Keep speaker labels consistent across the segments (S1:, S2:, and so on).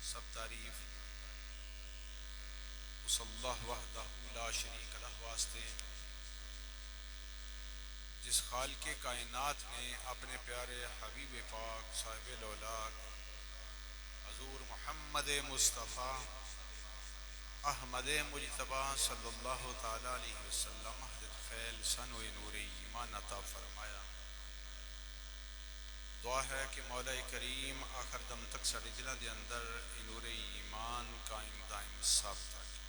S1: सब तारीफ उस अल्लाह वहदहू ला शरीक लह वास्ते जिस खालिक़े कायनात ने अपने प्यारे हबीब पाक साहिब औलाद हजूर मोहम्मद मुस्तफ़ा अहमद मुजतबा सल्लल्लाहु ताला अलैहि वसल्लम हज़रत फैल सन व नूर ईमान अता फरमाया। दुआ है कि मौला करीम आखिर दम तक साढ़े दिलों के अंदर नूर ईमान कायम दायम साबित रखे।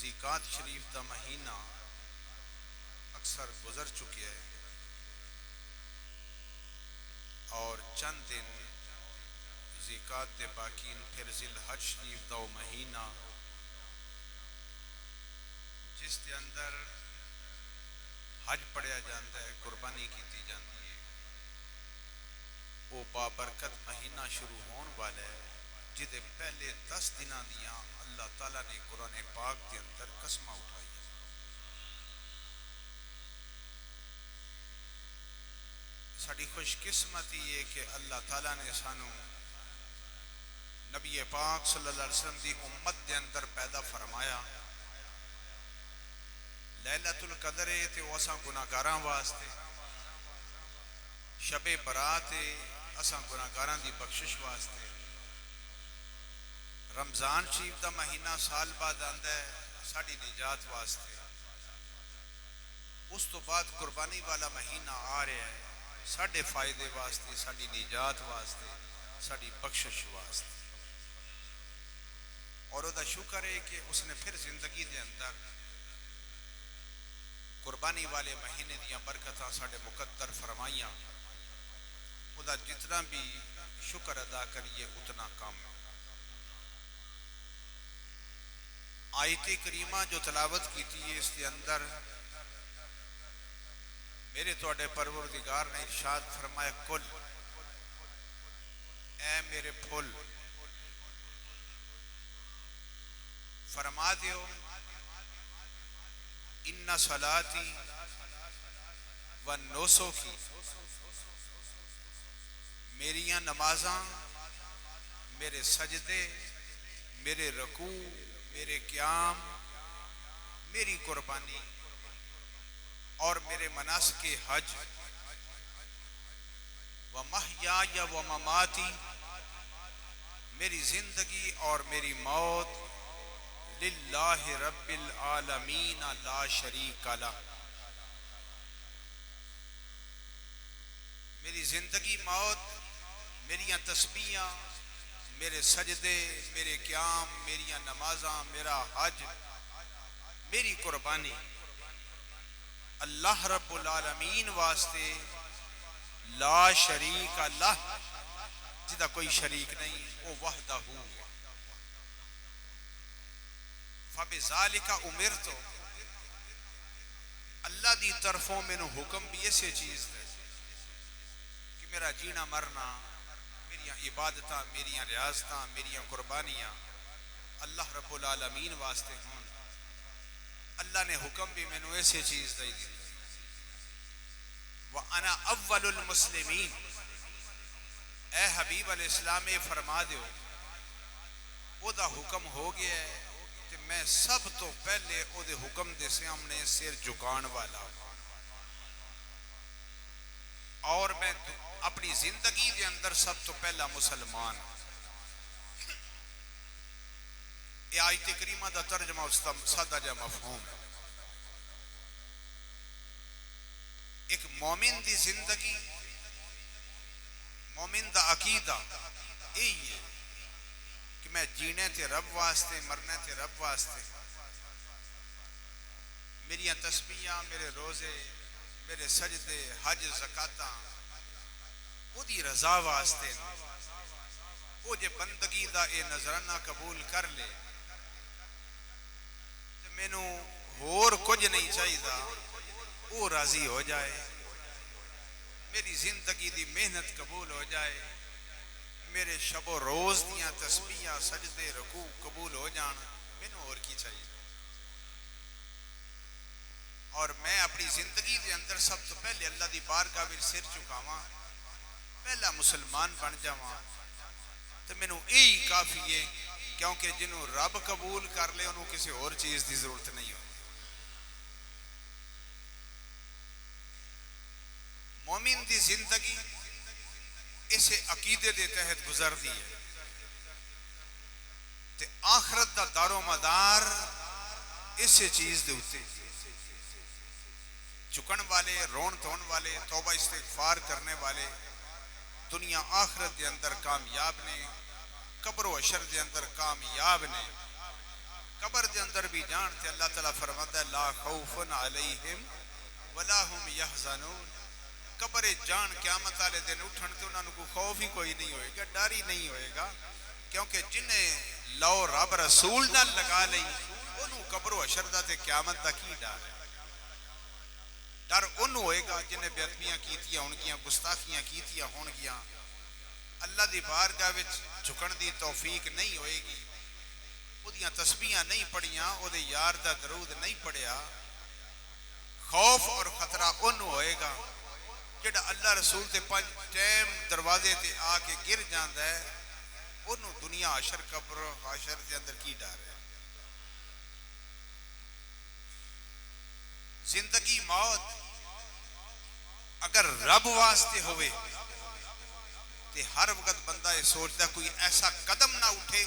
S1: ज़िकात शरीफ का महीना अक्सर गुजर चुके हैं और चंद दिन ज़िकात दे बाकी फिर जिल हज शरीफ का वह महीना जिसके अंदर हज पढ़िया जाता है, कुर्बानी की जाती है, वो बाबरकत महीना शुरू होने वाला है जिदे पहले 10 दिन दियाँ अल्लाह ताला ने कुरान पाक के अंदर कसम उठाई। साड़ी खुशकिस्मती है कि अल्लाह ताला ने सानू नबी पाक सल्लल्लाहु अलैहि वसल्लम की उम्मत के अंदर पैदा फरमाया। लैलतुल कदर है तो असा गुनाहगारां वास्ते, शबे बरात है असा गुनाहगारां की बख्शिश वास्ते, रमजान शरीफ का महीना साल बाद आता है साड़ी निजात वास्ते, उस तो बाद कुर्बानी वाला महीना आ रहा है साढ़े फायदे वास्ते, साड़ी निजात वास्ते, साड़ी बख्शिश वास्ते। और उसका शुक्र है कि उसने फिर जिंदगी के अंदर कुर्बानी वाले महीने दियां बरकतां साढ़े मुकद्दर फरमाइया। उसका जितना भी शुक्र अदा करिए उतना कम। आयत करीमा जो तलावत की थी इसके अंदर मेरे तोड़े परवरदिगार ने इरशाद फरमाया, कुल ऐ मेरे फुल फरमा दियो, इन्ना सलाती व नुसुकी, मेरिया नमाजा, मेरे सजदे, मेरे रकू, मेरे क्याम, मेरी कुर्बानी और मेरे मनासिक हज व महयाया व ममाती, मेरी जिंदगी और मेरी मौत लिल्लाहि रब्बिल आलमीन ला शरीका लह। मेरी जिंदगी मौत, मेरिया तस्बीहां, मेरे सजदे, मेरे क्याम, मेरिया नमाजा, मेरा हज, मेरी कुर्बानी अल्लाह रब्बुल आलमीन वास्ते ला शरीका लह, जिदा कोई शरीक नहीं, वो वहदहू। फबिज़ालिका उमिरतु, अल्लाह दी तरफों मैनू हुक्म भी इसे चीज है कि मेरा जीना मरना, मेरिया इबादत, मेरिया रियाजत, मेरिया कुर्बानियां अल्लाह रब्बुल आलमीन वास्ते हों। अल्लाह ने हुक्म भी मैनू ऐसे चीज दी दी। व अना अव्वलुल मुस्लिमीन, ए हबीब अल इस्लाम फरमा दो ओदा हुक्म हो गया है कि मैं सब तो पहले ओदे हुक्म दे सामने सिर झुकाने वाला और मैं अपनी जिंदगी के अंदर सब तो पहला मुसलमान। यह आयत करीमा का तर्जमा उसका सादा जा मफहूम है। एक मोमिन की जिंदगी, मोमिन का अकीदा यही है कि मैं जीने ते रब वास्ते, मरने ते रब वास्ते, मेरिया तस्बीहां, मेरे रोजे, मेरे सजदे, हज, ज़काता ओदी रजा वास्ते। वो जे बंदगी का यह नजराना कबूल कर ले तो मैनू होर कुछ नहीं चाहिए, वो राजी हो जाए, मेरी जिंदगी की मेहनत कबूल हो जाए, मेरे शबो रोज दियां तस्बीहां, सजदे, रकू कबूल हो जान, मैनू और की चाहिए। और मैं अपनी जिंदगी के अंदर सब तो पहले अल्लाह की बारगाह विच सिर झुकावां पहला मुसलमान बन जावां तो मैनू यही काफ़ी है, क्योंकि जिन्हों रब कबूल कर ले उन्होंने किसी होर चीज़ की जरूरत नहीं हो। मोमिन की जिंदगी इस अकीदे के तहत गुजरती है ते आखरत का दारो मदार इस चीज़ के उत्ते। झुकण वाले, रोन धोन वाले, तौबा इस्तिगफार करने वाले दुनिया आखरत के अंदर कामयाब ने, कब्र अशर के अंदर कामयाब ने। कब्र के अंदर भी जान ते अल्लाह ताला फरमाता है ला खौफुन अलैहिम वला हुम यहज़नून। कब्र जान क़यामत वाले दिन उठन ते उन्होंने कोई खौफ ही कोई नहीं होएगा, डर ही नहीं होएगा, क्योंकि जिन्हें लो रब रसूल नाल लगा लई उन्होंने कब्र अशर दा ते क़यामत दा की डर है। डर उन्होंने होएगा जिन्हें बेअदबियां कीतियां होणगियां, गुस्ताखियां कीतियां होणगियां, अल्लाह दी बारगाह विच झुकण दी तौफीक नहीं होएगी, उहदियां तस्बीहां नहीं पढ़ियां, उहदे यार दा दरूद नहीं पढ़िया। खौफ और खतरा उन्होंने होएगा जिहड़ा अल्लाह रसूल ते पंज टाइम दरवाजे ते आके गिर जाता है, उन्होंने दुनिया हाशर कब्र हाशर के अंदर की डर है। जिंदगी मौत अगर रब वास्ते होवे ते हर वक्त बंदा ये सोचता कोई ऐसा कदम ना उठे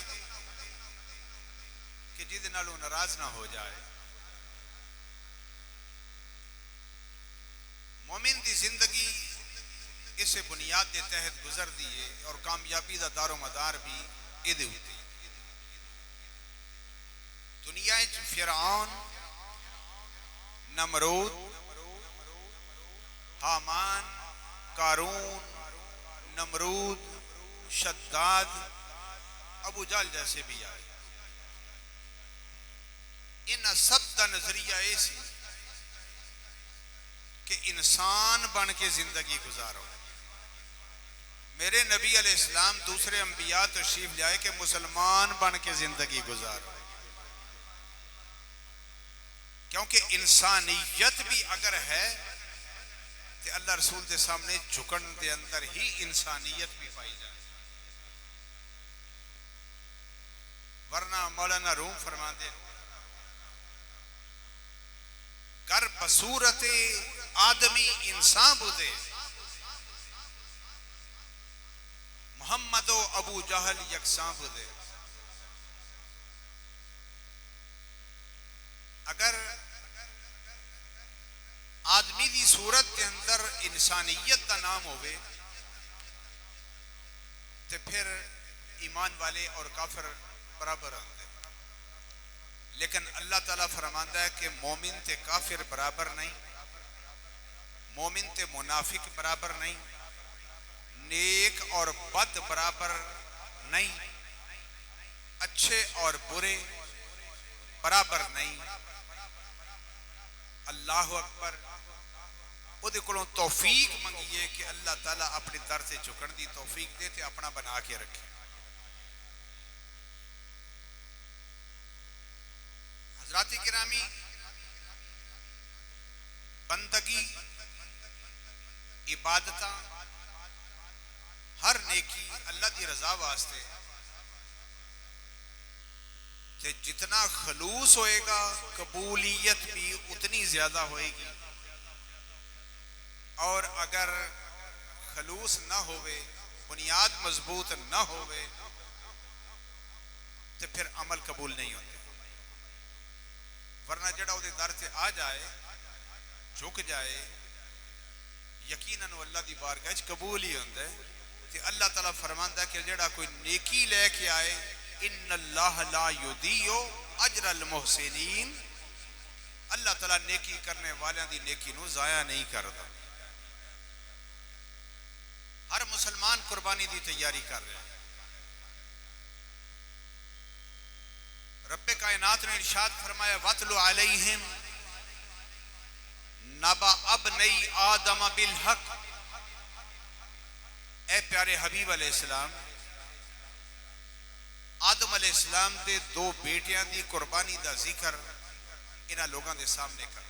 S1: कि जिहदे नाल वो नाराज ना हो जाए। मोमिन की जिंदगी इस बुनियाद के तहत गुजरती है और कामयाबी का दारो मदार भी इहदे उत्ते। दुनिया फिरऔन, नमरूद, हामान, कारून, नमरूद, शद्दाद, अबू जहल जैसे भी आए। इन सब का नजरिया यह सी कि इंसान बन के जिंदगी गुजारो। मेरे नबी अलैहिस्सलाम दूसरे अंबिया तशरीफ लाए कि मुसलमान बन के जिंदगी गुजारो, क्योंकि इंसानियत भी अगर है तो अल्लाह रसूल के सामने झुकन के अंदर ही इंसानियत भी पाई जाए। वरना मौलाना रूम फरमाते कर बसूरत आदमी इंसान बुदे मोहम्मदो अबू जहल यकसा बुदे। अगर आदमी की सूरत के अंदर इंसानियत का नाम होवे तो फिर ईमान वाले और काफिर बराबर आते। लेकिन अल्लाह ताला फरमाता है कि मोमिन ते काफिर बराबर नहीं, मोमिन ते मुनाफिक बराबर नहीं, नेक और बद बराबर नहीं, अच्छे और बुरे बराबर नहीं। अल्लाह अकबर। उहदे कोलों तौफीक मंगिए कि अल्लाह ताला अपने दर से झुकण दी तौफीक दे ते अपना बना के रखे। हजरात गिरामी, बंदगी, इबादत, हर नेकी अल्लाह की रजा वास्ते, जितना खलूस होएगा कबूलियत भी उतनी ज्यादा होएगी। और अगर खलूस ना होवे, बुनियाद मजबूत ना होवे तो फिर अमल कबूल नहीं होते। वरना जड़ा उहदे दर से आ जाए, झुक जाए, यकीनन अल्लाह की बारगाह च कबूल ही होंदा है। ते अल्लाह ताला फरमांदा कि जड़ा कोई नेकी लेके आए, इन्नल्लाह ला युदीउ अजरल मुहसिनीन, अल्लाह ताला नेकी करने वालों की नेकी नूं जाया नहीं करता। हर मुसलमान कुर्बानी की तैयारी कर रहा है। रब्बे कायनात ने इरशाद फरमाया वतलु अलैहिम नबा अबनई आदम बिल हक। ए प्यारे हबीब अलैहिस्सलाम, आदम अलैहिस्सलाम के दो बेटियां की कुर्बानी का जिक्र इन्हां लोगों के सामने कर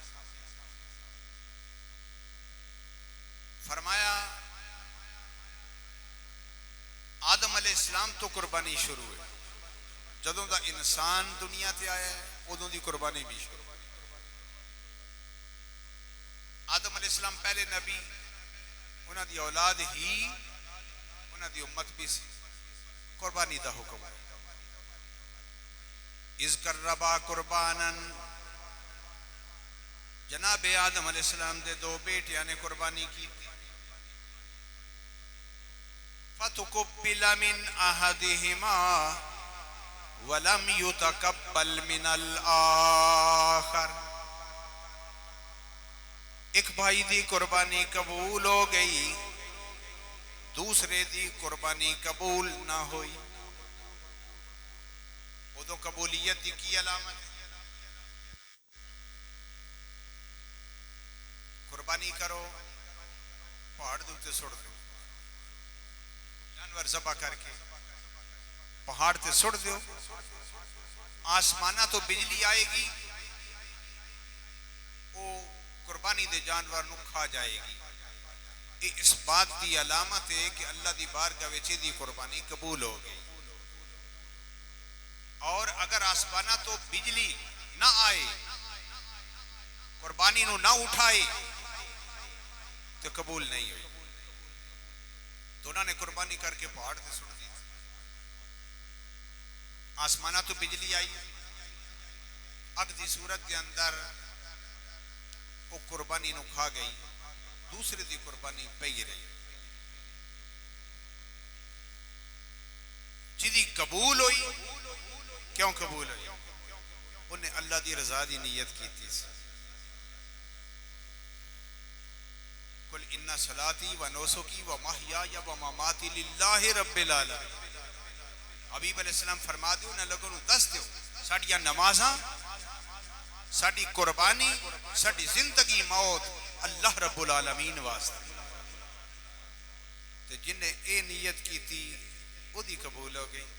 S1: फरमाया अलैहिस्सलाम तो कुर्बानी शुरू है, जदों दा इंसान दुनिया ते आया है उदों दी कुर्बानी भी शुरू। आदम अलैहिस्सलाम पहले नबी, उन्हां दी औलाद ही उन्हां दी उम्मत भी सी, कुर्बानी दा हुक्म है। इज़ कर्रबा कुर्बानन, जनाब आदम अलैहिस्सलाम दे दो बेटियां ने कुर्बानी की। फतुकुब्बिल मिन अहदिहिमा वलम युतकब्बल मिनल आखर, एक भाई दी कुर्बानी कबूल हो गई, दूसरे दी कुर्बानी कबूल ना हुई। उदों कबूलियत की अलामत है। कुर्बानी करो, पहाड़ दे उत्ते सुट दो, जानवर ज़बह करके पहाड़ ते सुट दो, आसमाना तो बिजली आएगी, वो कुर्बानी दे जानवर नू खा जाएगी। ये इस बात की अलामत है कि अल्लाह दी बारगाह विच दी कुर्बानी कबूल हो गई। और अगर आसमाना तो बिजली ना आए, कुर्बानी नू ना उठाए, तो कबूल नहीं हुई। दोनों ने कुर्बानी करके पहाड़ से सुट दी। आसमाना तो बिजली आई, अग की सूरत के अंदर वो कुर्बानी नू खा गई, दूसरे की कुर्बानी पई रही। जिदी कबूल हुई, क्यों कबूल हुई? उन्हें अल्लाह की रजा की नीयत की थी। कुल इन्ना सलाती व नुसुकी व महयाया व ममाती लिल्लाहि रब्बिल आलमीन। हबीब अलैहिस्सलाम फरमा दो ना, लोगों को दस दो, साडियां नमाज़ां, साडी कुर्बानी, साडी जिंदगी मौत अल्लाह रब्बुल आलमीन वास्ते। तो जिन्हें ये नीयत की थी उदी कबूल हो गई।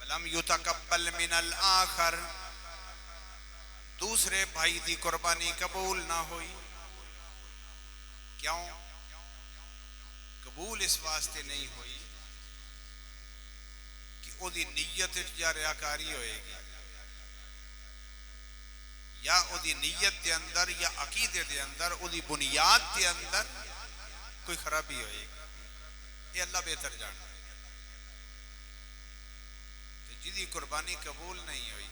S1: वलम युतकब्बल मिनल आखर, दूसरे भाई की कुर्बानी कबूल ना हुई। क्यों कबूल? इस वास्ते नहीं हुई कि ओदी नीयत या रियाकारी होएगी, या ओदी नीयत के अंदर या अकीदे के अंदर, ओदी बुनियाद के अंदर कोई खराबी होएगी। ये अल्लाह बेहतर जानता है। तो जिदी कुर्बानी कबूल नहीं हुई,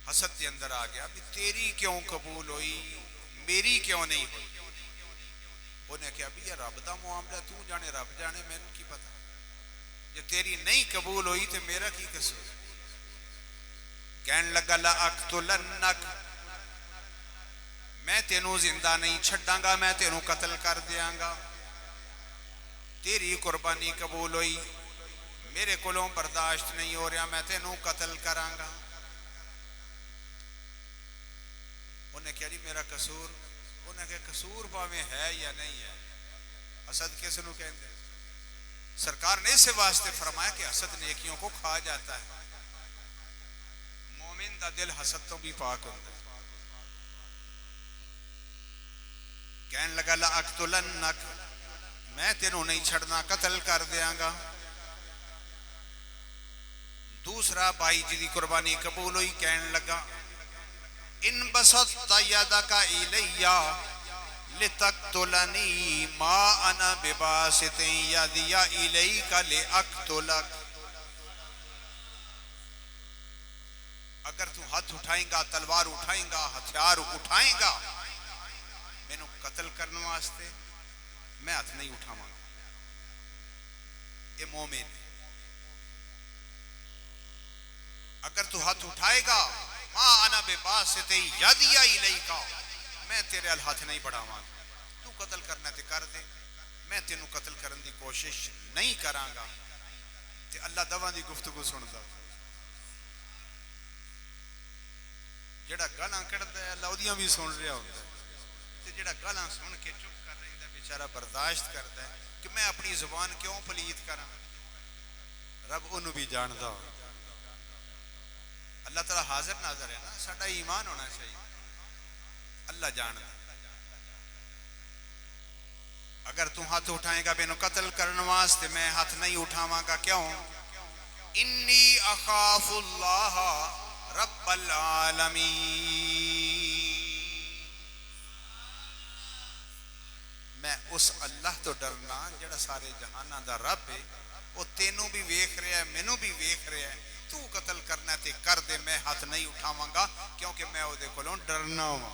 S1: हसद के अंदर आ गया भी तेरी क्यों कबूल हुई, मेरी क्यों नहीं हुई। उन्हें क्या भी ये रब का मामला, तू जाने रब जाने, मैनू की पता। जे तेरी नहीं कबूल हुई तो मेरा की कसूर। कहन लगा ला अक़्तुलन्नक, मैं तेनू जिंदा नहीं छड्डांगा, मैं तेनू कतल कर दियांगा। तेरी कुर्बानी कबूल हुई, मेरे कोलों बर्दाश्त नहीं हो रहा, मैं तेनू कतल करांगा। उन्हें क्या जी मेरा कसूर? उन्हें क्या कसूर भावे है या नहीं है? हसद किस नू कहते? सरकार ने इस वास्ते फरमाया कि हसद नेकियों को खा जाता है। मोमिन दा दिल हसद तो भी पाक होता है। कहन लगा ला अक़्तुलन्नक, मैं तेनू नहीं छड़ना, कतल कर दियांगा। दूसरा भाई जी कुर्बानी कबूल हुई, कहन लगा इन बसत्ता यदका इलैया लितक़्तुलनी मा अना बिबासितिन यदिया इलैका लिअक़्तुलक। अगर तू हाथ उठाएगा, तलवार उठाएगा, हथियार उठाएगा मैनू कतल करने वास्ते, मैं हाथ नहीं उठावांगा। ये मोमिन। अगर तू हाथ उठाएगा, मा अना बिबासितिन यदिया इलैका, मैं तेरे अल हाथ नहीं बढ़ावांगा। तू कतल करना ते कर दे, मैं तेनू कतल करने की कोशिश नहीं करांगा। ते अल्लाह दवा की गुफ्तगू सुनदा, जेड़ा गालां कढ़दा है अल्लाह ओदियां भी सुन रहा होंदा, ते जेड़ा गालां सुन के चुप कर रहिंदा बेचारा बर्दाश्त करता है कि मैं अपनी जुबान क्यों पलीत करा। रब उन्होंने भी जानदा हो। अल्लाह ताला हाजिर नाजर है ना, साडा ईमान होना चाहिए। अल्लाह जानदा। अगर तू हाथ उठाएगा मैनू कत्ल करने वास्ते मैं हाथ नहीं उठावांगा। क्यों? इन्नी अखाफुल्लाह रब्बल आलमीन, मैं उस अल्लाह तो डरना जिहड़ा सारे जहाना दा रब है। वो तेनू भी वेख रहा है, मैनू भी वेख रहा है। तू कत्ल करना ते कर दे, मैं हाथ नहीं उठावांगा क्योंकि मैं उहदे कोलों डरना वा।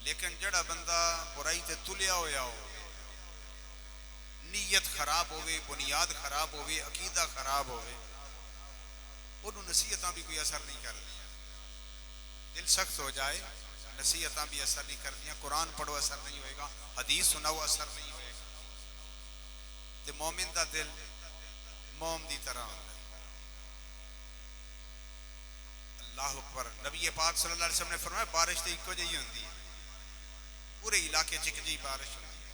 S1: लेकिन जिहड़ा बंदा बुराई ते तुलिया होया हो, नीयत खराब होवे, बुनियाद खराब होवे, अकीदा खराब होवे, उन्होंने नसीहतां भी कोई असर नहीं करदी। दिल सख्त हो जाए, नसीहतां भी असर नहीं करदियां। कुरान पढ़ो असर नहीं होएगा, हदीस सुनाओ असर नहीं होएगा। ते मोमिन दा दिल मोम दी तरह होंदा है। अल्लाह अकबर। नबी पाक सल्लल्लाहु अलैहि वसल्लम ने फरमाया बारिश तो इको जी होंदी है, पूरे इलाके च एक जी बारिश होंदी है।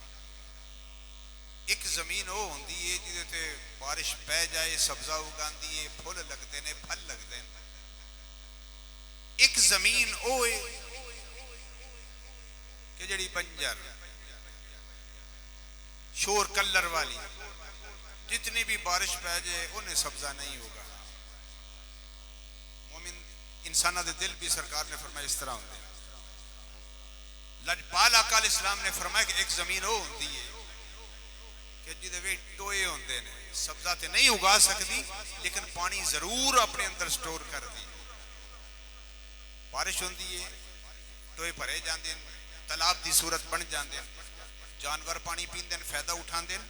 S1: एक जमीन वो होंदी है जिहदे ते बारिश पै जाए सब्जा उगांदी है, फुल लगते ने, फल लगते हैं। एक जमीन वो है कि जिहड़ी बंजर शोर कलर वाली, जितनी भी बारिश पै जाए उन्हें सब्जा नहीं होगा। मोमिन इंसाना दे दिल भी सरकार ने फरमाया इस तरह होंगे। लजपाल अकाल इस्लाम ने फरमाया कि एक जमीन वो होंदी है कि जिहदे विच टोए होंदे ने, सब्जा ते नहीं उगा सकती लेकिन पानी जरूर अपने अंदर स्टोर कर दी। बारिश होंदी है, टोए भरे जाते हैं, तालाब की सूरत बन जाते हैं, जानवर पानी पींदे हैं, फायदा उठाते हैं।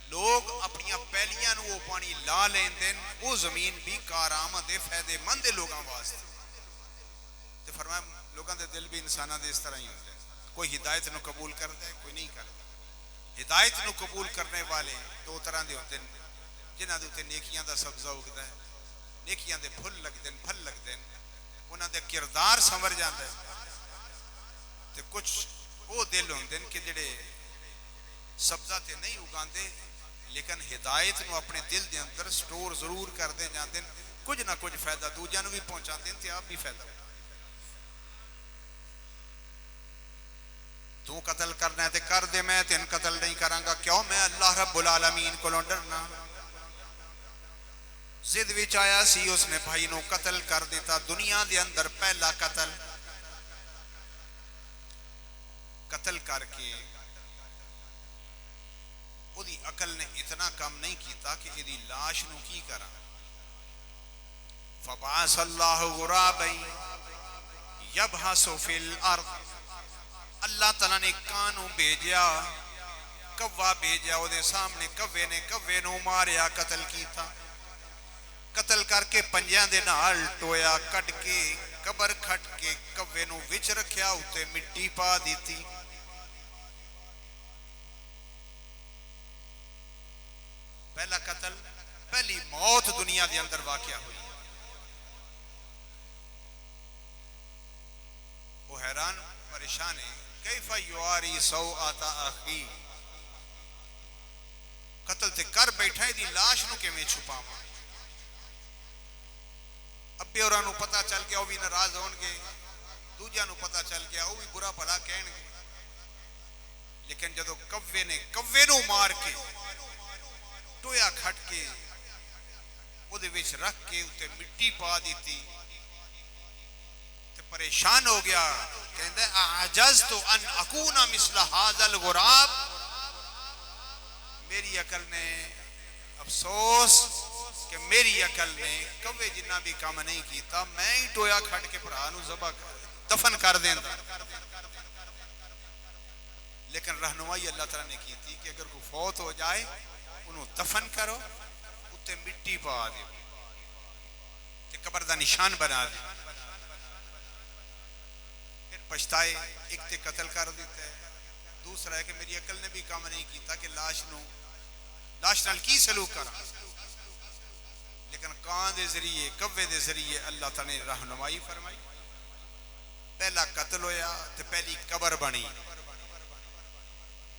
S1: लोग अपनियां पैलियां नूं वो पानी ला लेंदे हैं। वो जमीन भी कारामद है, फायदेमंद है लोगों वास्ते। तो फरमाया लोगों के दिल भी इंसानों के इस तरह ही होते हैं। कोई हिदायत नूं कबूल करता है, कोई नहीं करता। हिदायत नूं कबूल करने वाले दो तरह के होते हैं, जिन्हां दे उत्ते नेकियां दा सब्जा उगदा है, नेकियां दे फुल लगते हैं, फल लगते हैं, उन्हां दे किरदार संवर जाता है। तो कुछ वो दिल होंदे ने कि जिहड़े सब्जा ते नहीं उगांदे लेकिन हिदायत नूं अपने दिल के अंदर स्टोर जरूर करते जाते हैं। कुछ ना कुछ फायदा दूजियां नूं भी पहुंचाते हैं, तो आप भी फायदा। तू कत्ल करना है तो कर दे, मैं तेन कत्ल नहीं करांगा। क्यों? मैं अल्लाह रब्बुल आलमीन कोलों डरना। जिद विच आया सी, उसने भाई नूं कत्ल कर दिता। दुनिया के अंदर पहला कत्ल करके उदी अकल ने इतना कम नहीं किया कि इदी लाश नूं की करा। फबासल्लाहु गुराबन यबहसु फिल अर्द, अल्लाह तआला ने कानू भेजा, कव्वा भेजा उहदे सामने। कव्वे ने कव्वे नूं मारिया, कत्ल कीता। कत्ल करके पंजियां दे नाल टोया कट के कबर खट के कव्वे नूं विच रखिया, उत्ते मिट्टी पा दी। पहला कत्ल, पहली मौत दुनिया के अंदर वाकया हुई। वो हैरान परेशान है, कैफा युआरी सौआता अखी, कत्ल ते कर बैठा, दी लाश नूं किवें छुपावां। अब्बे होरां नूं पता चल गया, वो भी नाराज होणगे, दूजियां नूं पता चल गया, वो भी बुरा भला कहणगे। लेकिन जदों कव्वे ने कव्वे नूं मार के टोया खट के उहदे विच रख के उत्ते मिट्टी पा दी, परेशान हो गया। कहंदा आजज़तु अन अकूना मिस्ल हाज़ल गुराब, मेरी अकल ने, अफसोस कि मेरी अकल ने कव्वे जिन्ना भी काम नहीं किया। मैं ही टोया खट के भरा नूं ज़बह दफन कर देंदा। लेकिन रहनुमाई अल्लाह तआला ने की कि अगर कोई फौत हो जाए उन्होंने दफन करो, उत्ते मिट्टी पा दो, कबर का निशान बना दो। फिर पछताए, एक ते कत्ल कर दिता है, दूसरा है कि मेरी अकल ने भी काम नहीं किया कि लाश नाल की सलूक करा। लेकिन कां दे जरिए, कव्वे दे जरिए अल्लाह ताला ने रहनुमाई फरमाई। पहला कत्ल होया ते पहली कबर बनी।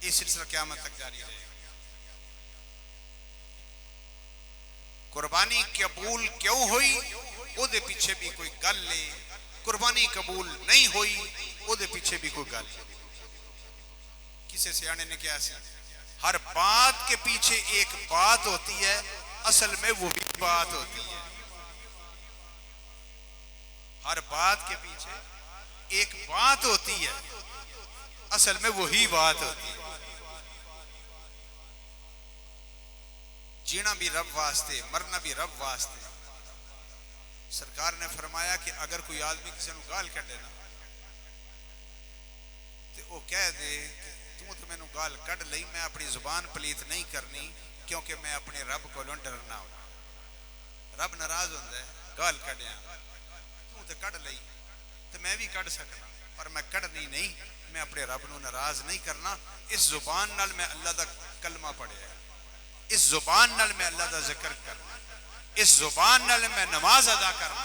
S1: ये सिलसिला क़यामत तक जारी रहेगा। कुर्बानी कबूल क्यों हुई, उसके पीछे भी कोई गल है। कुर्बानी कबूल नहीं हुई ओदे पीछे भी कोई गल। किसी सियाने ने कहा सी, हर बात के पीछे एक बात होती है, असल में वो भी बात होती है। हर बात के पीछे एक बात होती है, असल में वही बात होती है। जीना भी रब वास्ते, मरना भी रब वास्ते। सरकार ने फरमाया कि अगर कोई आदमी किसी को गाल कढ़े ना, तो वो कह दे कि तू तो मैनू गाल कढ़ लई, मैं अपनी जुबान पलीत नहीं करनी, क्योंकि मैं अपने रब को डरना हो। रब नाराज होंदा है गाल कढ़िया, तू तो कढ़ लई तो मैं भी कढ़ सकना, पर मैं कढ़नी नहीं, मैं अपने रब नू नाराज नहीं करना। इस जुबान नाल मैं अल्लाह दा कलमा पढ़िया, इस जुबान नाल मैं अल्लाह दा जिक्र करना, इस जुबान नाल मैं नमाज अदा करना।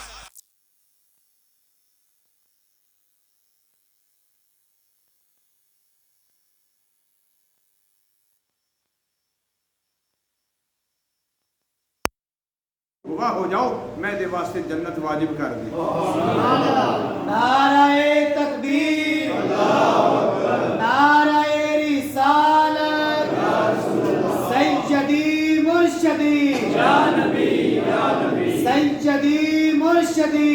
S2: वाह हो जाओ, मैं दे वास्ते जन्नत वाजिब कर दी।
S3: नाराए तकबीर, नाराए रिसालत, सैयदी मुर्शदी, सैयदी मुर्शदी।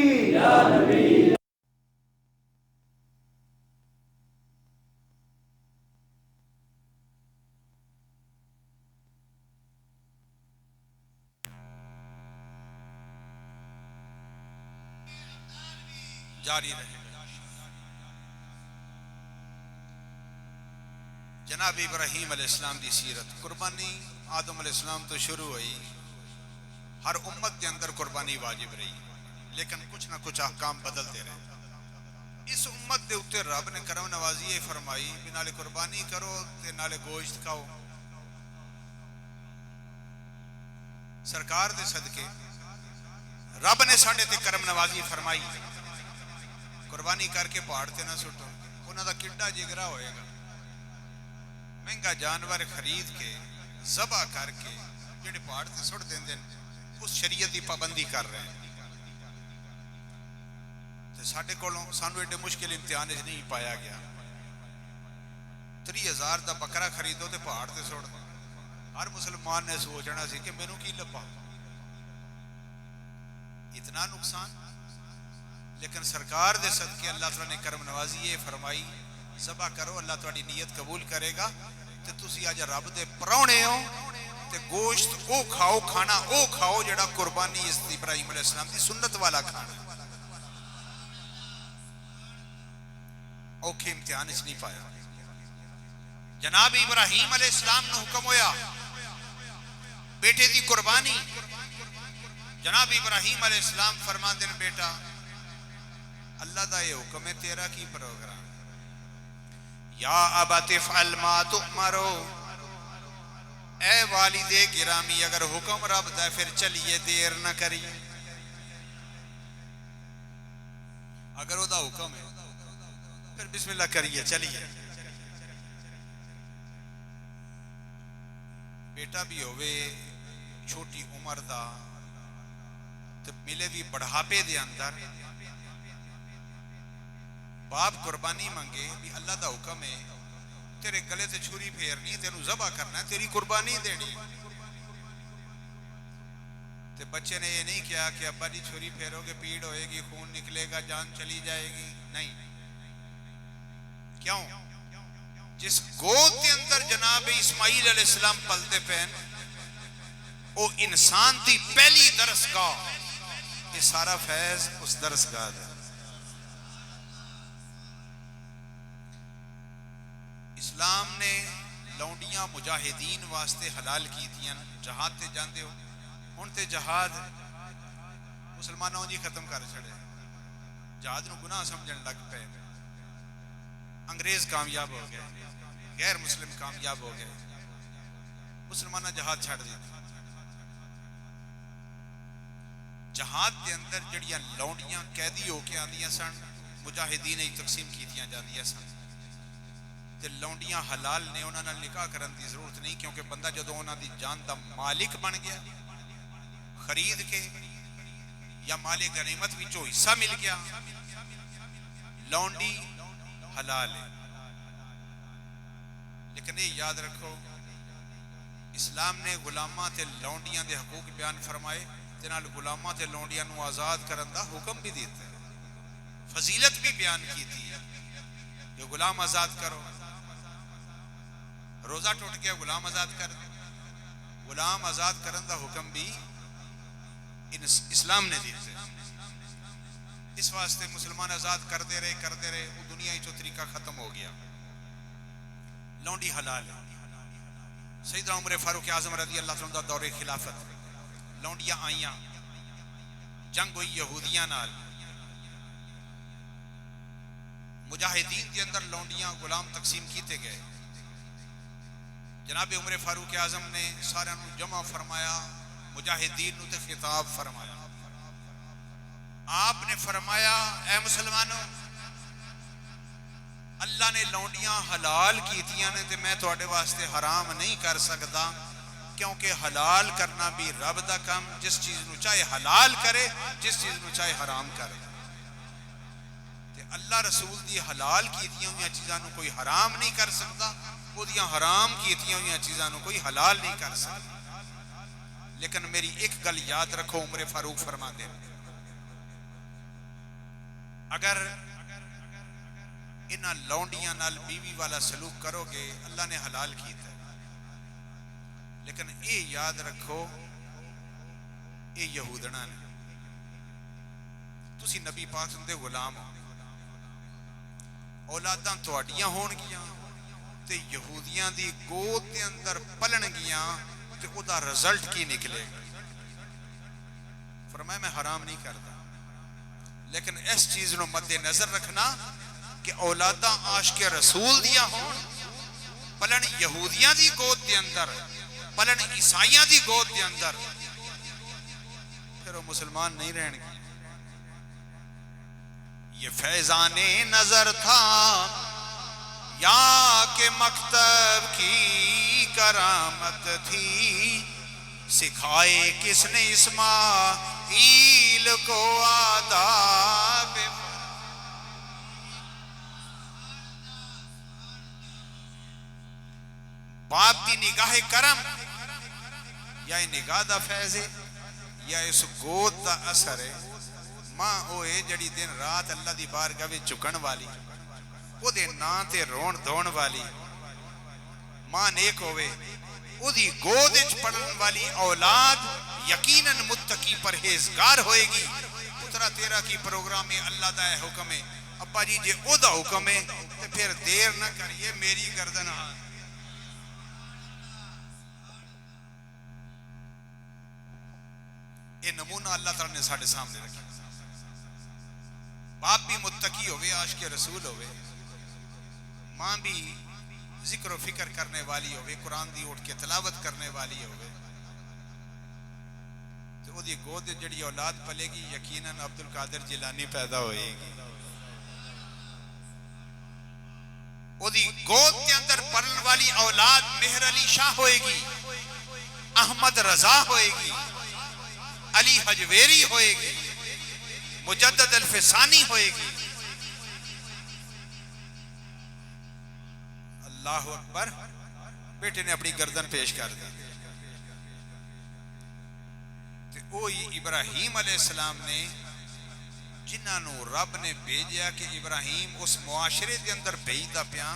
S1: जारी रहेगा। जनाब इब्राहीम अलैहिस्सलाम की सीरत, कुर्बानी आदम अलैहिस्सलाम तो शुरू हुई, हर उम्मत के अंदर कुर्बानी वाजिब रही, लेकिन कुछ ना कुछ अहकाम बदलते रहे। इस उम्मत के उत्ते रब ने करम नवाजी ये फरमाई भी नाले कुर्बानी करो ते नाले गोश्त खाओ। सरकार दे सदके रब ने साडे ते करम नवाजी फरमाई, कुर्बानी करके पहाड़ ते ना सुटो, उन्होंने किड्डा जिगरा होएगा। महंगा जानवर खरीद के ज़बा करके जेडे पहाड़ ते सुट देंदे उस शरीयत की पाबंदी कर रहे हैं। तो साडे कोलों सानू एडे मुश्किल इम्तिहान नहीं पाया गया। 30,000 का बकरा खरीदो तो पहाड़ ते सुट दो। हर मुसलमान ने सोचना सी कि मैनू की लभा, इतना नुकसान। लेकिन सरकार दे सदके अल्लाह तआला ने करम नवाजी ये फरमाई, ज़बा करो, अल्लाह तुहाडी नीयत कबूल करेगा। ते तुसी अज रब दे परौणे हो ते गोश्त ओ खाओ, खाना ओ खाओ जेड़ा कुर्बानी इब्राहीम अलैहिस्सलाम दी सुन्नत वाला खाना। औखे इम्तिहान च नहीं पाया। जनाब इब्राहीम अलैहिस्सलाम नूं हुक्म होया बेटे दी कुर्बानी। जनाब इब्राहीम अलैहिस्सलाम फरमांदे ने, बेटा अल्लाह दा ये हुक्म है, तेरा की प्रोग्राम? या अबति फअल मा तुअमरो, ए वालिदे गिरामी अगर हुक्म रब दा फिर चलिए, देर ना करी। अगर ओदा हुक्म है फिर बिस्मिल्लाह करिए, चलिए। बेटा भी होवे छोटी उम्र दा ते मिले भी बढ़ापे दे अंदर, बाप कुर्बानी मंगे भी अल्लाह का हुक्म है, तेरे गले से छुरी फेरनी, तेनू ज़बा करना है, तेरी कुर्बानी देनी। ते बच्चे ने ये नहीं किया कि अब्बा जी छुरी फेरोगे पीड़ होएगी, खून निकलेगा, जान चली जाएगी। नहीं, क्यों? जिस गोद के अंदर जनाब इस्माइल अलैहिस्सलाम पलते पैन, वो इंसान की पहली दरसगाह, ये सारा फैज उस दरसगाह है। इस्लाम ने लौंडियां मुजाहिदीन वास्ते हलाल की थी। जहाद ते जाते हो, हुण ते जहाद मुसलमानों जी खत्म कर छड़े, जहाद नूं गुनाह समझण लग पे। अंग्रेज कामयाब हो गए, गैर मुस्लिम कामयाब हो गए, मुसलमान जहाद छड़ दिया। जहाद के अंदर जड़ियां लौंडियां कैदी होके आंदियां सन, मुजाहिदीन तकसीम कीतियां जांदियां सन। ते लौंडियां हलाल ने, उन्होंने निकाह करने की जरूरत नहीं, क्योंकि बंदा जो उन्होंने जान का मालिक बन गया, खरीद के या माले गनीमत विचों हिस्सा मिल गया, लौंडी हलाल है। लेकिन ये याद रखो, इस्लाम ने गुलामां ते लौंडियां दे हकूक बयान फरमाए, ते नाल गुलामां ते लौंडियां नूं आज़ाद करन दा हुक्म भी दिता है, फजीलत भी बयान की थी कि गुलाम आज़ाद करो। रोज़ा टूट गया, गुलाम आज़ाद कर दो। गुलाम आज़ाद करन दा हुक्म भी इस्लाम ने दिया है। इस वास्ते मुसलमान आज़ाद करते रहे, वो दुनिया ही जो तरीका खत्म हो गया। लौंडी हलाल है। सैयदना उमर फारूक आज़म रज़ी अल्लाह अन्हु दा दौरे खिलाफत, लौंडियां आईयां, जंग हुई यहूदियां नाल, मुजाहिदीन के अंदर लौंडियां गुलाम तकसीम किए गए। जनाब उमर फारूक आज़म ने सारे जमा फरमाया, मुजाहिदीन नूं ते खिताब फरमाया। आपने फरमाया, ऐ मुसलमानों, अल्लाह ने लौंडियां हलाल कीतियां ने ते मैं तुहाडे वास्ते हराम नहीं कर सकता, क्योंकि हलाल करना भी रब दा काम, जिस चीज़ नूं चाहे हलाल करे, जिस चीज़ नूं चाहे हराम करे। ते अल्लाह रसूल दी हलाल कीतियां हुई चीज़ां नूं कोई हराम नहीं कर सकता, उहदियां हराम कीतियां हुई चीज़ां नूं कोई हलाल नहीं कर सकता। लेकिन मेरी एक गल याद रखो, उमर फारूक फरमाते हैं, अगर इन्हां लौंडियां नाल बीवी वाला सलूक करोगे, अल्लाह ने हलाल किया। लेकिन ये याद रखो, ये यहूदना ने, तुसी नबी पाक दे गुलाम हो, औलादां तुहाडियां होणगियां ते यहूदियां दी गोद दे अंदर पलणगियां, ते उहदा रिजल्ट की निकलेगा। फरमाया मैं हराम नहीं करता, लेकिन इस चीज नूं मद्देनजर रखना कि औलादा आशिके रसूल दिया होण, पलन यहूदियां दी गोद दे अंदर, पलन ईसाइयां दी गोद दे अंदर, फिर वो मुसलमान नहीं रहेंगे। ये फैजाने नजर था या के मकतब की करामत थी, सिखाए किसने इस्माईल को आदाब। बाप की निगाह करम या निगाह दा फैज़ है, या इस गोद दा असर है। मां होए जड़ी दिन रात अल्लाह दी बारगाह विच झुकण वाली, ओदे नां ते रोण धोण वाली मां नेक होवे, ओदी गोद विच पढ़न वाली औलाद यकीनन मुत्तकी परहेजगार होएगी। पुत्रा तेरा की प्रोग्राम है, अल्लाह दा हुक्म है, अब्बा जी जे ओदा हुक्म है तो फिर देर ना करिए, मेरी गर्दन हाथ। ये नमूना अल्लाह ताला ने साढ़े सामने रखा। बाप भी मुत्तकी होवे, आशिके रसूल होवे, मां भी जिक्र और फिक्र करने वाली होवे, कुरान दी उठ के तिलावत करने वाली होवे, तो ओदी गोद जड़ी औलाद पलेगी, यकीनन अब्दुल कादिर जिलानी पैदा होएगी। ओदी गोद के अंदर पलने वाली औलाद मेहर अली शाह होएगी, अहमद रजा होएगी, अली हजवेरी होएगी, मुजद्दद अल-फिसानी होएगी। अल्लाहु अकबर। बेटे ने अपनी गर्दन पेश कर दी। तो इब्राहिम अलैहिस्सलाम ने, जिन्होंने रब ने भेजा कि इब्राहिम उस मुआशरे के अंदर भेजदा पिया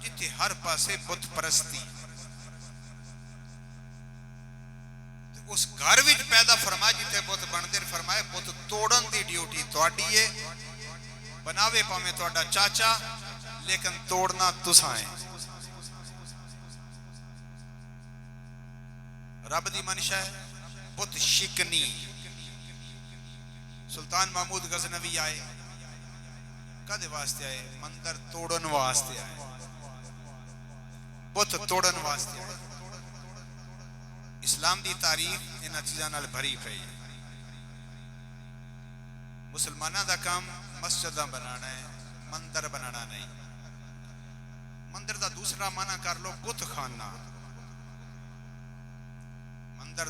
S1: जिथे हर पासे बुत परस्ती, उस घर विच पैदा फरमाया जिथे बुत बनते, फरमाए बुत तोड़न की ड्यूटी तुहाडी है, बनावे भावें तुहाडा चाचा, लेकिन तोड़ना तुसां है। रब दी मनशा है बुत शिकनी। सुल्तान महमूद गजनवी आए, कदे वास्ते आए? मंदिर तोड़न वास्ते आए, बुत तोड़न वास्ते आए। इस्लाम की तारीख इन चीज़ों नाल भरी पई है। मुसलमानों का काम मस्जिद बनाना है, मंदिर बनाना नहीं। मंदिर का दूसरा माना कर लो बुत खाना। मंदिर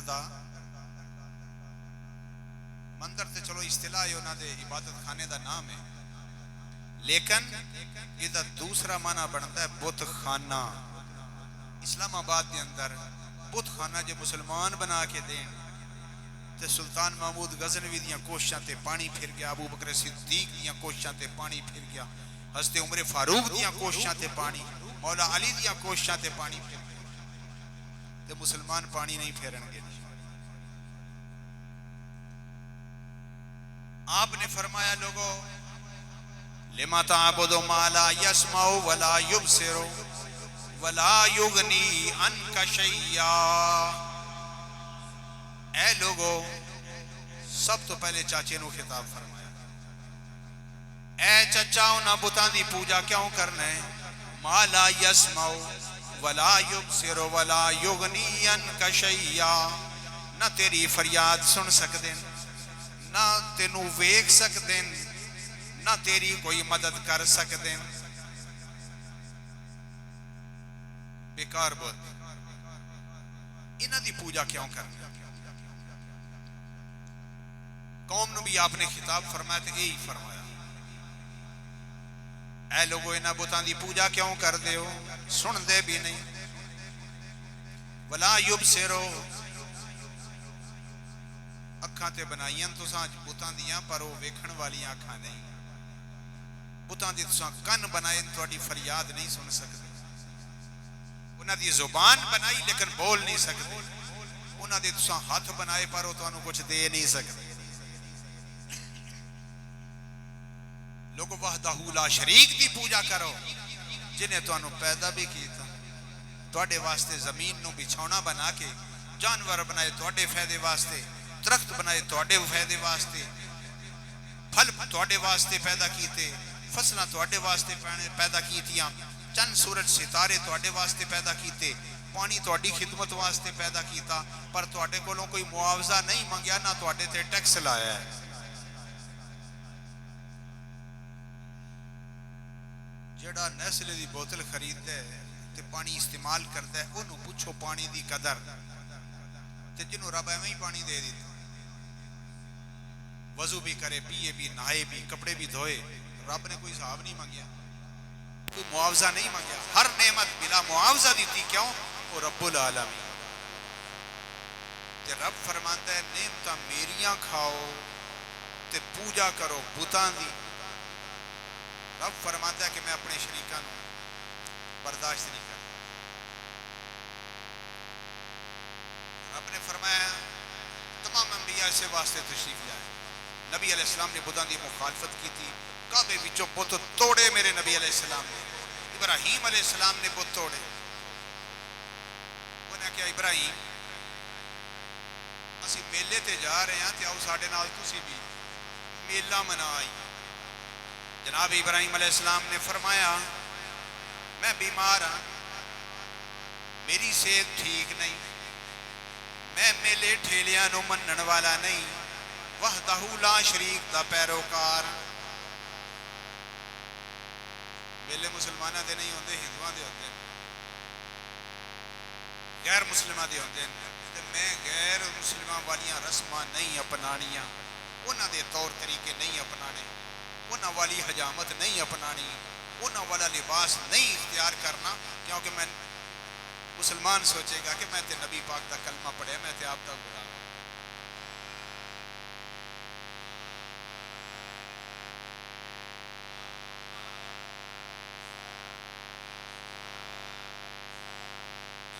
S1: तो चलो इस्तिलाह है, उन्होंने इबादत खाने का नाम है, लेकिन इसका दूसरा माना बनता है बुत खाना। इस्लामाबाद के अंदर बुत खाना जो मुसलमान बना के दें तो सुल्तान महमूद गजनवी दियां कोशिशां ते पानी फिर गया, अबू बकर सिद्दीक दियां कोशिशां ते पानी फिर गया, हज़रत उमर फारूक दियां कोशिशां ते पानी, मौला अली दियां कोशिशां ते पानी फिर गया, तो मुसलमान पानी नहीं फेरनगे। आपने फरमाया लोगों लिमा ताबुदु मा ला यस्माउ वला युबसिरु वला युगनी अन्का शैया। ऐ लोगों, सब तो पहले चाचे नू खिताब फरमाया, ऐ चचा उन्हां बुतां दी पूजा क्यों करना है? मा ला यस्माउ वला युबसिरु वला युगनी अन्का शैया। ना तेरी फरियाद सुन सकते, ना तेनू वेख सकते, ना तेरी कोई मदद कर सकते। बेकार बोल, इन्हां दी पूजा क्यों करनी? कौम नू भी आपने खिताब फरमाया तो यही फरमाया, ऐ लोगों इन्हां बुतां दी पूजा क्यों कर दे हो? सुनते भी नहीं। वला युबसिरो, अखां ते बनाइयां तुसां बुतां दियां पर वो वेखण वाली अखां नहीं। बुतां दी तुसां कन बनाए, तुहाडी फरियाद नहीं सुन सकते। उन्हां दी जुबान बनाई लेकिन बोल नहीं सकते। उन्हां दे तुसां हाथ बनाए पर वो तुहानू कुछ दे नहीं सकते। लोगों वहदहू ला शरीक दी पूजा करो, जिन्हें तुहानू पैदा भी कीता, तुहाडे वास्ते जमीन नू बिछौना बना के, जानवर बनाए तुहाडे फायदे वास्ते, दरख्त बनाए तुहाडे फायदे वास्ते, फल तुहाडे वास्ते पैदा कीते, फसलां तुहाडे वास्ते पैदा कीतियां, चंद सूरज सितारे तुहाडे वास्ते पैदा कीते, पानी तुहाडी खिदमत वास्ते पैदा कीता, पर तुहाडे कोलों कोई मुआवजा नहीं मंगया, ना तुहाडे ते टैक्स लाया है। जेड़ा नेस्ले दी बोतल खरीददा है ते पानी इस्तेमाल करता है, उन्होंने पूछो पानी दी कदर, ते जिन्हों रब एवं ही पानी दे दिता, वजू भी करे, पिए भी, नहाए भी, कपड़े भी धोए, रब ने कोई हिसाब नहीं मांगया, कोई मुआवजा नहीं मांगया, हर नेमत बिला मुआवजा दी थी। क्यों? वो रब्बुल आलमीन। ते रब फरमाता है नेमतां मेरियां खाओ ते पूजा करो बुतां दी। रब फरमाता है कि मैं अपने शरीकां नूं बर्दाश्त नहीं करता। रब ने फरमाया तमाम अंबिया इस वास्ते तशरीफ लाए। नबी अलैहिस्सलाम ने बुतां दी मुखालफत की थी, काबे विचों बुत तोड़े मेरे नबी अलैहिस्सलाम ने। इब्राहीम अलैहिस्सलाम ने बुत तोड़े। उन्हें क्या इब्राहीम असी मेले ते जा रहे हैं ते आओ साडे नाल तुसी भी मेला मना आई। जनाब इब्राहीम अलैहिस्सलाम ने फरमाया मैं बीमार हाँ, मेरी सेहत ठीक नहीं, मैं मेले ठेलियां नूं मनण वाला नहीं, वहदहू ला शरीक दा पैरोकार। मेले मुसलमाना दे नहीं होंदे, हिंदुआं दे होंदे, गैर मुसलिमां दे होंदे। ते मैं गैर मुसलिमां वालियां रस्मां नहीं अपनानियां, उन्हां दे तौर तरीके नहीं अपनाने, उन्हां वाली हजामत नहीं अपनानी, उन्हां वाला लिबास नहीं इख्तियार करना, क्योंकि मैं मुसलमान सोचेगा कि मैं ते नबी पाक दा कलमा पढ़िया, मैं ते आप दा गुलाम।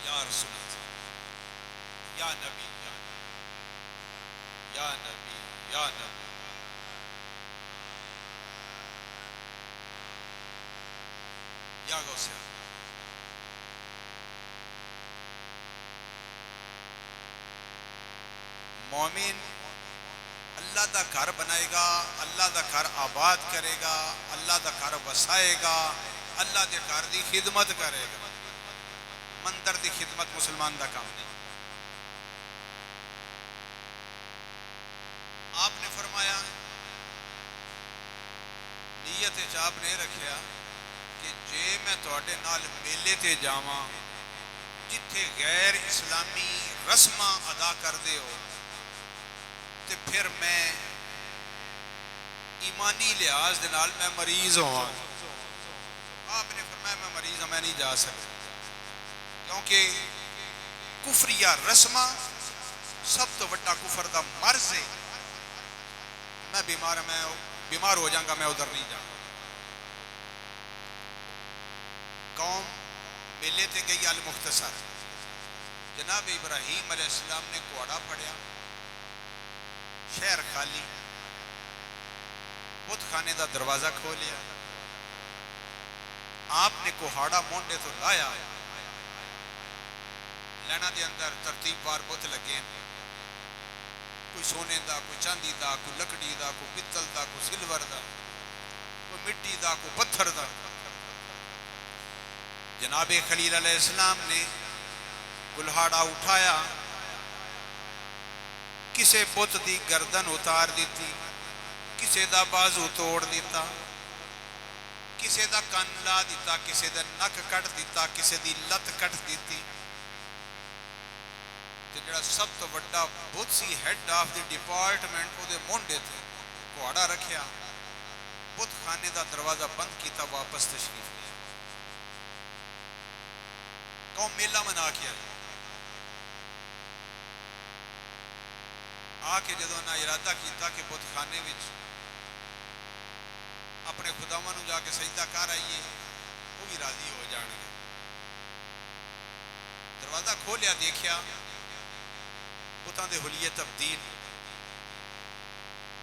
S1: या रसूल या नबी या नबी या नबी या गौसे मोमिन अल्लाह दा घर बनाएगा, अल्लाह दा घर आबाद करेगा, अल्लाह दा घर वसाएगा, अल्लाह दे घर दी खिदमत करेगा। मंदिर दी खिदमत मुसलमान दा काम नहीं। आपने फरमाया नीयत च आपने रखिया कि जे मैं तुहाडे नाल मेले ते जावां जिथे गैर इस्लामी रस्मां अदा करदे हो, तो फिर मैं ईमानी लिहाज दे नाल मैं मरीज होवां। आपने फरमाया मैं मरीज हाँ, मैं नहीं जा सकता, क्योंकि कुफरिया रस्मा सब तो वड्डा कुफर दा मर्ज है। मैं बीमार हो जाऊंगा, मैं उधर नहीं जाऊंगा। कौम मेले ते गई अल मुख्तसर, जनाब इब्राहीम अलैहिस्सलाम ने घोड़ा फड़िया, शहर खाली, बुत खाने का दरवाजा खोलिया, आपने कुहाड़ा मोंडे तो लाया, लैना के अंदर तरतीबवार बुत लगे, कोई सोने का, कोई चांदी का, कोई लकड़ी का, कोई पित्तल का, कोई सिल्वर का, कोई मिट्टी का, कोई पत्थर का। जनाबे खलील अलैहिस्सलाम ने कुल्हाड़ा उठाया, किसे बुत की गर्दन उतार दी, किसे दा बाजू तोड़ दिता, किसे दा कन ला दिता, किसे दा नक कट दिता, किसे दी लत कट दी। जो सब तो वड्डा बुत सी, हैड ऑफ द डिपार्टमेंट, वो मोंडे थे घोड़ा रखिया, बुत खाने का दरवाजा बंद किया, वापस तशरीफ लिया। कौम मेला मना के आई, आके जो ना इरादा किया कि बुत खाने में अपने खुदावां नूं जाके सजदा कर आइए, वो भी राजी हो जाएंगे। दरवाजा खोलिया, देखिया बुतां दे हुलिये तब्दील,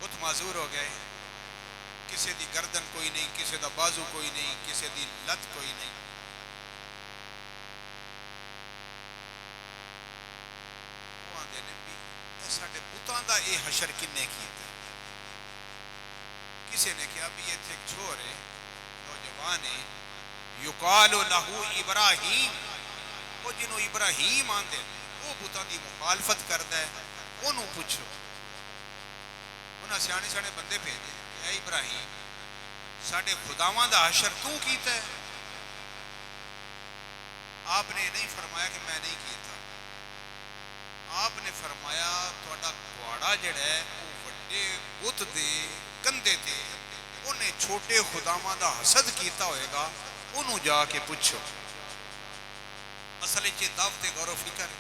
S1: बुत माजूर हो गए, किसी दी गर्दन कोई नहीं, किसी दा बाजू कोई नहीं, किसी दी लत कोई नहीं। वो आंदे ने भी साडे बुतां दा ये हशर किन्ने कीता। किसी ने कहा भी इत्थे एक छोर है, नौजवान है, युकालु लहू इब्राहीम, वो जिन्हों इब्राहीम आंदे वो बुतां दी मुखालफत करता है, उन्होंने पूछो। उन्हें सियाने सियाने बंदे भेजे, ऐ इब्राहीम साडे खुदावां दा हशर तू कीता है? आपने नहीं फरमाया कि मैं नहीं कीता, आपने फरमाया तुहाडा घोड़ा जिहड़ा है वो वड्डे बुत दे कंधे ते उन्हें छोटे खुदावां दा हसद कीता होएगा, उन्होंने जाके पूछो। असल च दावते गौर फिकर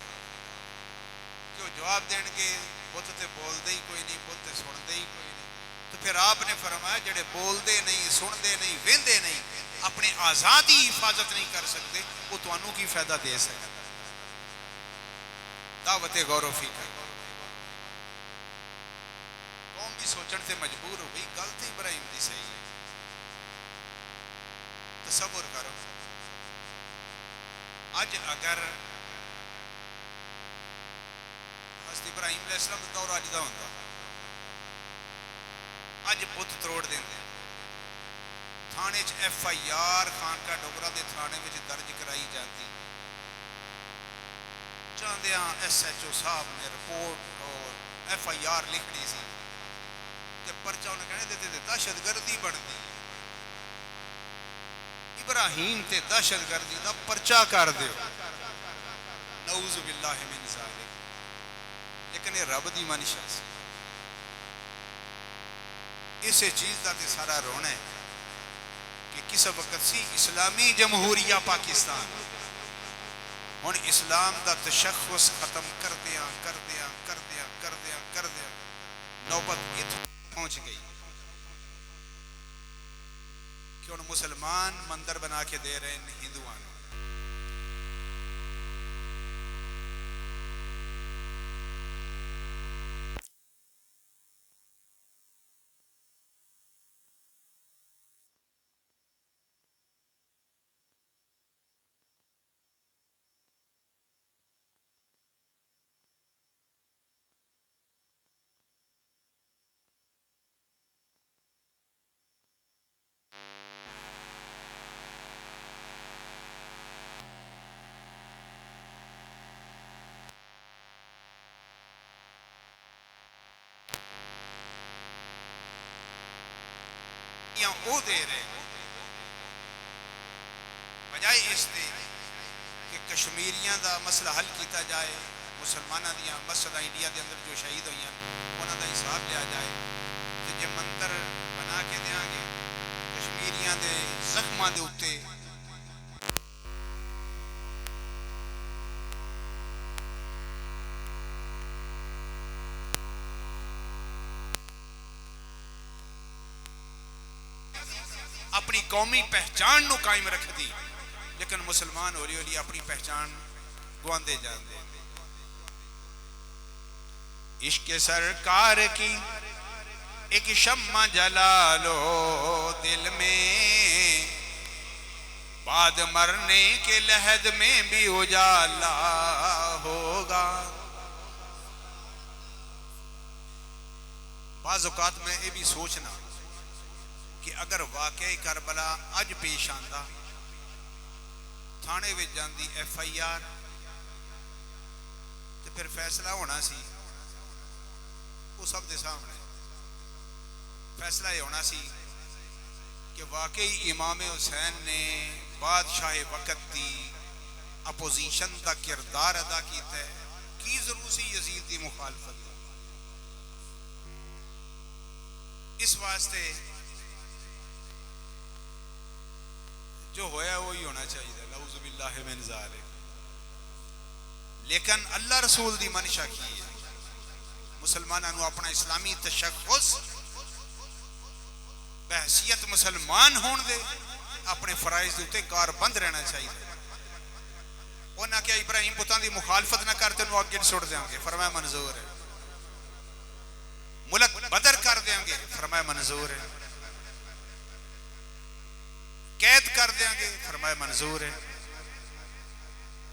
S1: कि वो जवाब देंगे, बुत तो बोलते ही कोई नहीं, बुत तो सुनते ही कोई नहीं। तो फिर आपने फरमाया जेडे बोलते नहीं, सुनते नहीं, वेंदे नहीं, अपनी आज़ादी हिफाजत नहीं कर सकते, वो तुहानू की फायदा दे सकते। दावते गौर फिकर। कौम भी सोचने से मजबूर हो गई, गल तो इब्राहीम की सही है। तसव्वुर करो, अज अगर हज़रत इब्राहीम अलैहिस्सलाम का दौर अज का होंदा, अज बुत तरोड़ देंगे, थाने FIR खानका डोगरा के थाने में दर्ज कराई जाती, चाहदिया SHO साहब ने रिपोर्ट और FIR लिखनी सी, परचा उन्हें कहने देते दहशतगर्दी बनती, इब्राहीम ते दहशतगर्दी का परचा कर दो, नऊज़ु बिल्लाहि मिन ज़ालिक। लेकिन ये रब की मंशा सी, इस चीज़ का तो सारा रोना है कि किस वक्त सी इस्लामी जमहूरिया पाकिस्तान, हुण इस्लाम का तशख्खुस खत्म कर दिया कर दिया कर दिया कर दिया कर दिया, नौबत इत्थों पहुंच गई कि हुण मुसलमान मंदिर बना के दे रहे हैं हिंदुओं को। वो दे रहे बजाय इसके कि कश्मीरियों का मसला हल किया जाए, मुसलमानों दियां मसला इंडिया के अंदर जो शहीद हुई उन्होंने हिसाब लिया जाए, तो जो मंदिर बना कदमां दे उत्ते अपनी कौमी पहचान नूं कायम रखदी, लेकिन मुसलमान हौली हौली अपनी पहचान गुआंदे जाते। इश्क सरकार की एक शम्मा जला लो दिल में, बाद मरने के लहद में भी उजाला होगा। बाज़ औक़ात में ये भी सोचना कि अगर वाकई करबला अज पेश आंदा, थाने में जाती FIR, तो फिर फैसला होना सी वो सब के सामने। फैसला यह होना सी कि वाकई इमाम हुसैन ने बादशाह वक़्त की अपोजिशन का किरदार अदा किया है। की जरूर सी यजीद की मुखालफत। इस वास्ते जो होया वही होना चाहिए, नऊज़ु बिल्लाहि मिन ज़ालिक। लेकिन अल्लाह रसूल की मंशा की है मुसलमानों को अपना इस्लामी तशख्खुस बहसीयत मुसलमान होने दे अपने फराइज के उत्ते कारबंद रहना चाहिए। उन्हें क्या इब्राहिम पुत्तां की मुखालफत न कर तेनों अगे सुट देंगे, फरमाया मंजूर है। मुल्क बदर कर देंगे, फरमाया मंजूर है। कैद कर देंगे, फरमाया मंजूर है।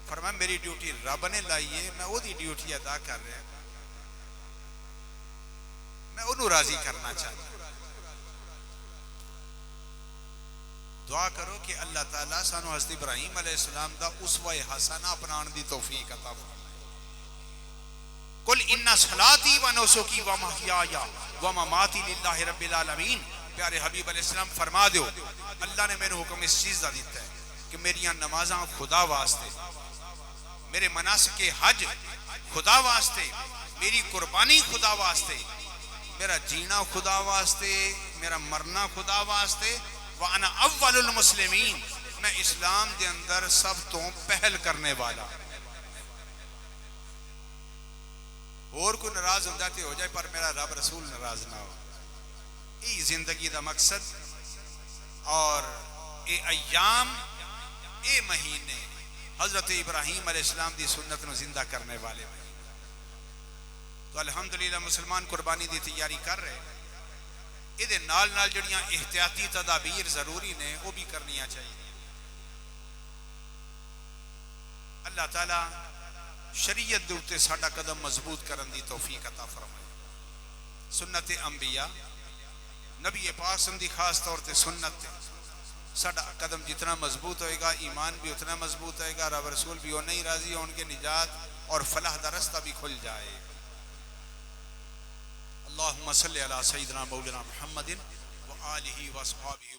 S1: फरमाया मेरी ड्यूटी रब ने लाई है, मैं ओदी ड्यूटी अदा कर रहा, मैं उन्होंने राजी करना चाहता। दुआ करो कि अल्लाह ताला सानू हज़रत इब्राहिम अलैहिस्सलाम दा उसवा हसना अपनाने दी तौफीक अता फरमाए। कुल इन्ना सलाती व नुसुकी व महयाया व ममाती लिल्लाहि रब्बिल आलमीन। प्यारे हबीब अलैहिस्सलाम फरमा दो, अल्लाह ने मैंने हुक्म इस चीज़ का दिता है कि मेरिया नमाज़ां खुदा वास्ते, मेरे मनासिक हज खुदा वास्ते, मेरी कुर्बानी खुदा वास्ते, मेरा जीना खुदा वास्ते, मेरा मरना खुदा वास्ते। वाना अव्वलुल मुस्लिमीन, मैं इस्लाम के अंदर सब तो पहल करने वाला। और कोई नाराज होता तो हो जाए, पर मेरा रब रसूल नाराज ना हो। यही जिंदगी का मकसद। और ये अयाम, ये महीने हजरत इब्राहिम अलैहिस्सलाम की सुन्नत को जिंदा करने वाले। तो अल्हम्दुलिल्लाह मुसलमान कुर्बानी की तैयारी कर रहे। ये नाल नाल जड़ियां एहतियाती तदाबीर जरूरी ने वो भी करनिया चाहिए। अल्लाह ताला शरीयत दे उत्ते साडा कदम मजबूत करने की तौफीक अता फरमाए। सुन्नत अंबिया नबी पाक दी खास तौर पर सुन्नत साडा कदम जितना मजबूत होएगा, ईमान भी उतना मजबूत होएगा, रब रसूल भी उन्ना ही राजी होंगे, निजात और फलाह का रास्ता भी खुल जाए। अल्लाहुम्मा सल्लि अला सय्यिदिना मौलाना मुहम्मदिन व आलिहि व अस्हाबिहि।